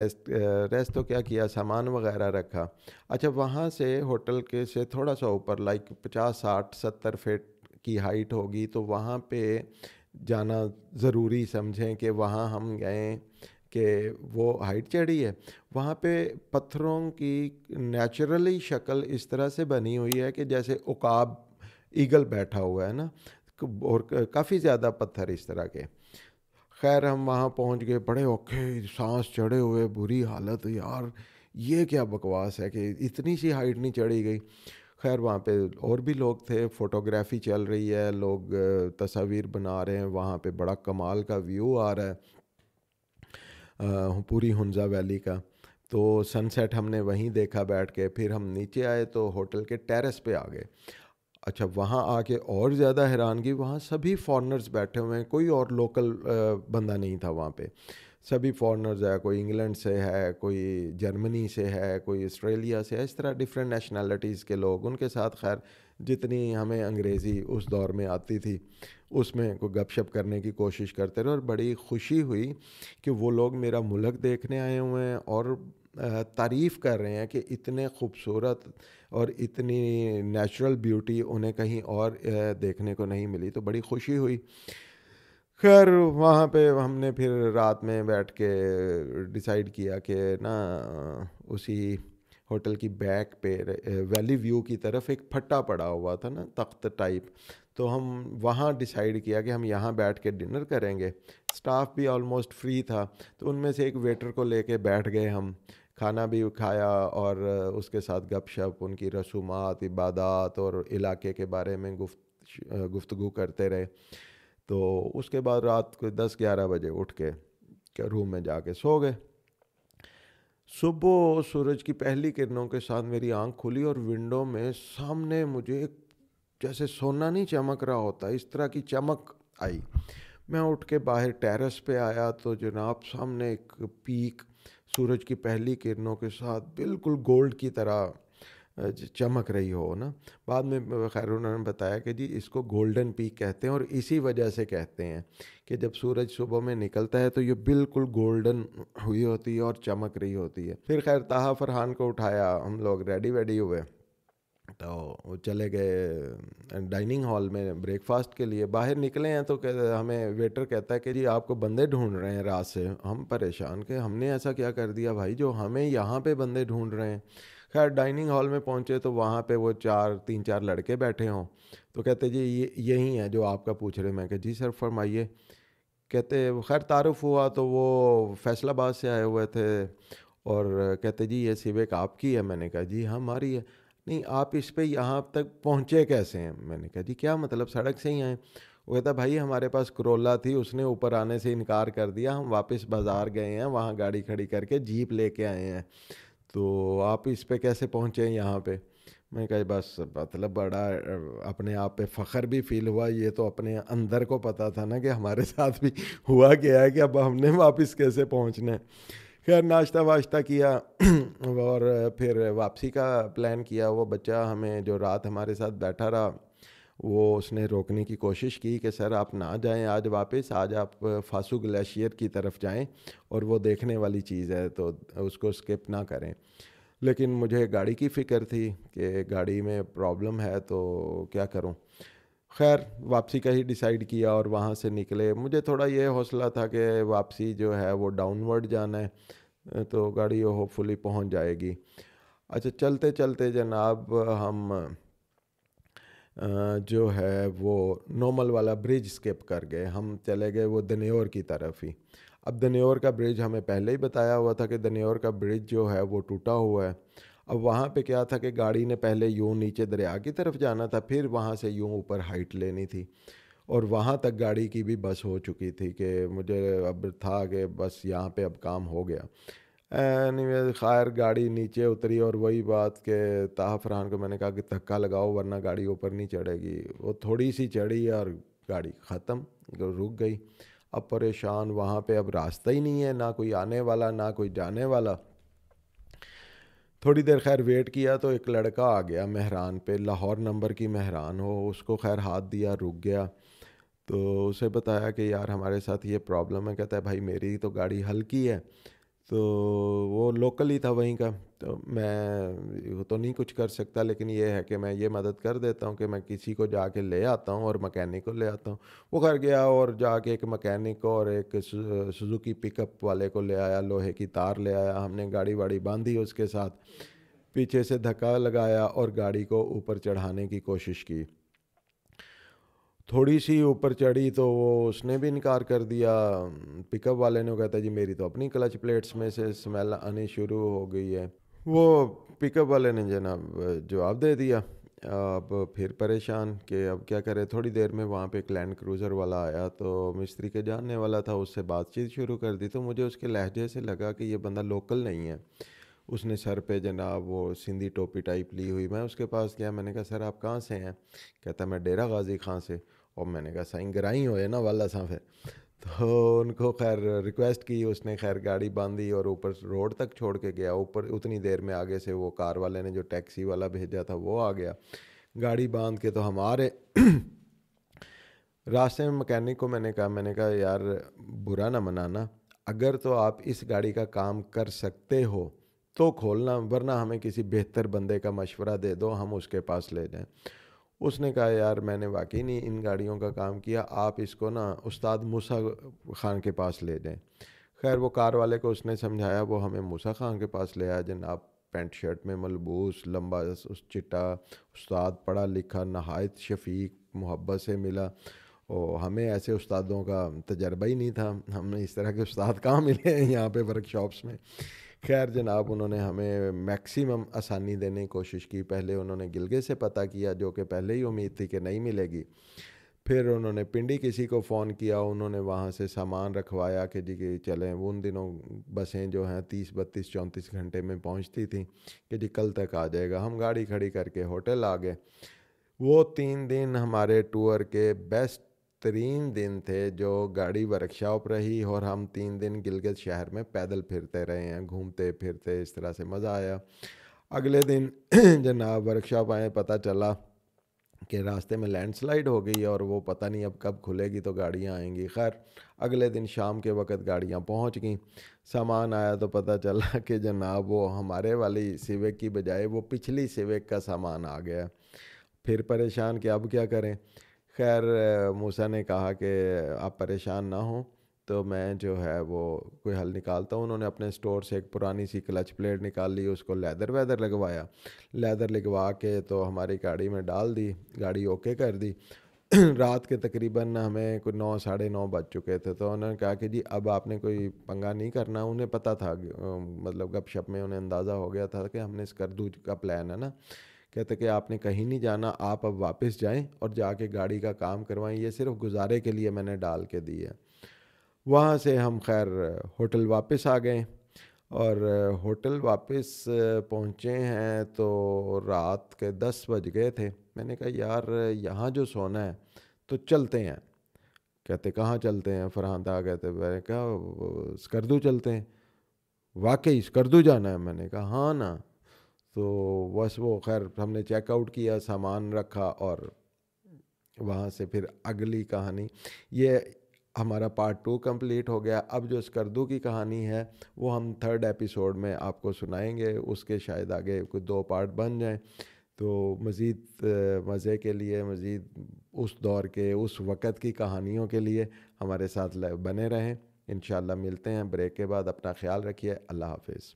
Rest तो क्या किया, सामान वगैरह रखा। अच्छा, वहाँ से होटल के से थोड़ा सा ऊपर, लाइक 50 60 70 फीट की हाइट होगी, तो वहाँ पे जाना ज़रूरी समझें कि वहाँ हम गए कि वो हाइट चढ़ी है। वहाँ पे पत्थरों की नेचुरली शक्ल इस तरह से बनी हुई है कि जैसे उकाब, ईगल बैठा हुआ है ना, और काफ़ी ज़्यादा पत्थर इस तरह के। खैर हम वहाँ पहुँच गए, बड़े औखे सांस चढ़े हुए, बुरी हालत यार, ये क्या बकवास है कि इतनी सी हाइट नहीं चढ़ी गई। खैर वहाँ पे और भी लोग थे, फोटोग्राफी चल रही है, लोग तस्वीर बना रहे हैं, वहाँ पे बड़ा कमाल का व्यू आ रहा है पूरी हुंजा वैली का। तो सनसेट हमने वहीं देखा बैठ के। फिर हम नीचे आए तो होटल के टेरेस पे आ गए। अच्छा, वहाँ आके और ज़्यादा हैरानगी, वहाँ सभी फॉरेनर्स बैठे हुए हैं, कोई और लोकल बंदा नहीं था वहाँ पे। सभी फॉरेनर्स है, कोई इंग्लैंड से है, कोई जर्मनी से है, कोई ऑस्ट्रेलिया से है, इस तरह डिफरेंट नेशनैलिटीज़ के लोग उनके साथ। खैर जितनी हमें अंग्रेज़ी उस दौर में आती थी उसमें को गपशप करने की कोशिश करते रहे, और बड़ी खुशी हुई कि वो लोग मेरा मुल्क देखने आए हुए हैं और तारीफ़ कर रहे हैं कि इतने खूबसूरत और इतनी नेचुरल ब्यूटी उन्हें कहीं और देखने को नहीं मिली, तो बड़ी खुशी हुई। खैर वहाँ पे हमने फिर रात में बैठ के डिसाइड किया कि ना उसी होटल की बैक पे वैली व्यू की तरफ एक फट्टा पड़ा हुआ था ना, तख्त टाइप। तो हम वहाँ डिसाइड किया कि हम यहाँ बैठ के डिनर करेंगे। स्टाफ भी ऑलमोस्ट फ्री था, तो उनमें से एक वेटर को लेके बैठ गए हम। खाना भी खाया और उसके साथ गपशप, उनकी रसूमात, इबादत और इलाके के बारे में गुफ्तगू करते रहे। तो उसके बाद रात को 10 11 बजे उठ के रूम में जाके सो गए। सुबह सूरज की पहली किरणों के साथ मेरी आंख खुली और विंडो में सामने मुझे एक, जैसे सोना नहीं चमक रहा होता, इस तरह की चमक आई। मैं उठ के बाहर टेरेस पे आया तो जनाब सामने एक पीक सूरज की पहली किरणों के साथ बिल्कुल गोल्ड की तरह चमक रही हो ना। बाद में खैर उन्होंने बताया कि जी इसको गोल्डन पीक कहते हैं, और इसी वजह से कहते हैं कि जब सूरज सुबह में निकलता है तो ये बिल्कुल गोल्डन हुई होती है और चमक रही होती है। फिर खैर ताहा फरहान को उठाया, हम लोग रेडी वेडी हुए, तो वो चले गए डाइनिंग हॉल में ब्रेकफास्ट के लिए। बाहर निकले हैं तो हमें वेटर कहता है कि जी आपको बंदे ढूंढ रहे हैं रात से। हम परेशान कि हमने ऐसा क्या कर दिया भाई जो हमें यहाँ पे बंदे ढूंढ रहे हैं। खैर डाइनिंग हॉल में पहुँचे तो वहाँ पे वो 3 4 लड़के बैठे हों, तो कहते जी ये यही है जो आपका पूछ रहे। मैं कहा जी सर फरमाइए। कहते खैर तारुफ हुआ तो वो फैसलाबाद से आए हुए थे, और कहते जी ये सिविक आपकी है। मैंने कहा जी हाँ हमारी है। नहीं आप इस पे यहाँ तक पहुँचे कैसे हैं? मैंने कहा जी क्या मतलब, सड़क से ही आए? वो कहता भाई हमारे पास करोला थी, उसने ऊपर आने से इनकार कर दिया, हम वापस बाज़ार गए हैं, वहाँ गाड़ी खड़ी करके जीप लेके आए हैं, तो आप इस पे कैसे पहुँचे यहाँ पे? मैं कहा बस मतलब बड़ा अपने आप पे फ़ख्र भी फील हुआ। ये तो अपने अंदर को पता था ना कि हमारे साथ भी हुआ गया है कि अब हमने वापस कैसे पहुँचना है। खैर नाश्ता वाश्ता किया और फिर वापसी का प्लान किया। वो बच्चा हमें जो रात हमारे साथ बैठा रहा, वो उसने रोकने की कोशिश की कि सर आप ना जाएं आज वापस, आज आप फासू ग्लेशियर की तरफ जाएं और वो देखने वाली चीज़ है तो उसको स्किप ना करें। लेकिन मुझे गाड़ी की फ़िक्र थी कि गाड़ी में प्रॉब्लम है तो क्या करूं। खैर वापसी का ही डिसाइड किया और वहाँ से निकले। मुझे थोड़ा ये हौसला था कि वापसी जो है वो डाउनवर्ड जाना है, तो गाड़ी होपफुली पहुँच जाएगी। अच्छा चलते चलते जनाब हम जो है वो नॉर्मल वाला ब्रिज स्किप कर गए, हम चले गए वो दन्योर की तरफ ही। अब दन्योर का ब्रिज हमें पहले ही बताया हुआ था कि दन्योर का ब्रिज जो है वो टूटा हुआ है। अब वहाँ पे क्या था कि गाड़ी ने पहले यूं नीचे दरिया की तरफ जाना था, फिर वहाँ से यूं ऊपर हाइट लेनी थी, और वहाँ तक गाड़ी की भी बस हो चुकी थी कि मुझे अब था कि बस यहाँ पे अब काम हो गया। एनीवे खैर गाड़ी नीचे उतरी और वही बात के ताहा फरहान को मैंने कहा कि धक्का लगाओ वरना गाड़ी ऊपर नहीं चढ़ेगी। वो थोड़ी सी चढ़ी और गाड़ी ख़त्म, रुक गई। अब परेशान, वहाँ पे अब रास्ता ही नहीं है, ना कोई आने वाला ना कोई जाने वाला। थोड़ी देर खैर वेट किया तो एक लड़का आ गया मेहरान पे, लाहौर नंबर की मेहरान हो, उसको खैर हाथ दिया, रुक गया। तो उसे बताया कि यार हमारे साथ ये प्रॉब्लम है। कहता है भाई मेरी तो गाड़ी हल्की है, तो वो लोकल ही था वहीं का। तो मैं वो तो नहीं कुछ कर सकता, लेकिन ये है कि मैं ये मदद कर देता हूँ कि मैं किसी को जाके ले आता हूँ और मैकेनिक को ले आता हूँ। वो घर गया और जाके एक मैकेनिक को और एक सुजुकी पिकअप वाले को ले आया, लोहे की तार ले आया, हमने गाड़ी वाड़ी बांधी उसके साथ, पीछे से धक्का लगाया और गाड़ी को ऊपर चढ़ाने की कोशिश की। थोड़ी सी ऊपर चढ़ी तो वो उसने भी इनकार कर दिया। पिकअप वाले ने कहता जी मेरी तो अपनी क्लच प्लेट्स में से स्मेल आनी शुरू हो गई है। वो पिकअप वाले ने जनाब जवाब दे दिया। अब फिर परेशान कि अब क्या करें। थोड़ी देर में वहाँ पे एक लैंड क्रूज़र वाला आया, तो मिस्त्री के जानने वाला था, उससे बातचीत शुरू कर दी। तो मुझे उसके लहजे से लगा कि ये बंदा लोकल नहीं है। उसने सर पे जनाब वो सिंधी टोपी टाइप ली हुई। मैं उसके पास गया, मैंने कहा सर आप कहाँ से हैं? कहता मैं डेरा गाजी खां से। और मैंने कहा साईं गराई हो ना वाला सा फिर। तो उनको खैर रिक्वेस्ट की, उसने खैर गाड़ी बांधी और ऊपर रोड तक छोड़ के गया। ऊपर उतनी देर में आगे से वो कार वाले ने जो टैक्सी वाला भेजा था वो आ गया। गाड़ी बांध के तो हम आ रहे। रास्ते में मैकेनिक को मैंने कहा यार बुरा ना मनाना, अगर तो आप इस गाड़ी का काम कर सकते हो तो खोलना, वरना हमें किसी बेहतर बंदे का मशवरा दे दो, हम उसके पास ले जाएं। उसने कहा यार मैंने वाकई नहीं इन गाड़ियों का काम किया, आप इसको ना उस्ताद मूसा खान के पास ले जाएं। खैर वो कार वाले को उसने समझाया, वो हमें मूसा खान के पास ले आया। जनाब पैंट शर्ट में मलबूस, लंबा उस चिट्टा उस्ताद, पढ़ा लिखा, नहायत शफीक, मोहब्बत से मिला। और हमें ऐसे उस्तादों का तजर्बा ही नहीं था, हमें इस तरह के उस्ताद कहाँ मिले हैं यहाँ पे वर्कशॉप्स में। खैर जनाब उन्होंने हमें मैक्सिमम आसानी देने की कोशिश की। पहले उन्होंने गिलगे से पता किया, जो कि पहले ही उम्मीद थी कि नहीं मिलेगी। फिर उन्होंने पिंडी किसी को फ़ोन किया, उन्होंने वहाँ से सामान रखवाया कि जी कि चलें। उन दिनों बसें जो हैं 30 32 34 घंटे में पहुँचती थी कि जी कल तक आ जाएगा। हम गाड़ी खड़ी करके होटल आ गए। वो 3 दिन हमारे टूर के बेस्ट तरीन दिन थे, जो गाड़ी वर्कशॉप रही और हम 3 दिन गिलगित शहर में पैदल फिरते रहे हैं, घूमते फिरते, इस तरह से मज़ा आया। अगले दिन जनाब वर्कशॉप आए, पता चला कि रास्ते में लैंडस्लाइड हो गई और वो पता नहीं अब कब खुलेगी तो गाड़ियाँ आएंगी। खैर अगले दिन शाम के वक्त गाड़ियाँ पहुँच गई, सामान आया तो पता चला कि जनाब वो हमारे वाली सिविक की बजाय वो पिछली सिविक का सामान आ गया। फिर परेशान कि अब क्या करें। खैर मूसा ने कहा कि आप परेशान ना हो, तो मैं जो है वो कोई हल निकालता हूँ। उन्होंने अपने स्टोर से एक पुरानी सी क्लच प्लेट निकाल ली, उसको लेदर वेदर लगवाया। लेदर लगवा के तो हमारी गाड़ी में डाल दी, गाड़ी ओके कर दी। रात के तकरीबन हमें कोई 9 साढ़े 9 बज चुके थे। तो उन्होंने कहा कि जी अब आपने कोई पंगा नहीं करना। उन्हें पता था मतलब गपशप में उन्हें अंदाज़ा हो गया था कि हमने स्कर्दू का प्लान है ना। कहते कि आपने कहीं नहीं जाना, आप अब वापस जाएं और जाके गाड़ी का काम करवाएं, ये सिर्फ गुजारे के लिए मैंने डाल के दी है। वहाँ से हम खैर होटल वापस आ गए। और होटल वापस पहुँचे हैं तो रात के 10 बज गए थे। मैंने कहा यार यहाँ जो सोना है तो चलते हैं। कहते कहाँ चलते हैं फरहान था? कहते मैंने कहा स्कर्दू चलते हैं। वाकई स्कर्दू जाना है? मैंने कहा हाँ ना। तो बस वो खैर हमने चेकआउट किया, सामान रखा और वहाँ से फिर अगली कहानी। ये हमारा पार्ट 2 कंप्लीट हो गया। अब जो स्कर्दू की कहानी है वो हम 3rd एपिसोड में आपको सुनाएंगे, उसके शायद आगे कोई 2 पार्ट बन जाएं। तो मज़ीद मज़े के लिए, मज़ीद उस दौर के उस वक़्त की कहानियों के लिए हमारे साथ बने रहें। इंशाल्लाह मिलते हैं ब्रेक के बाद। अपना ख्याल रखिए। अल्लाह हाफिज़।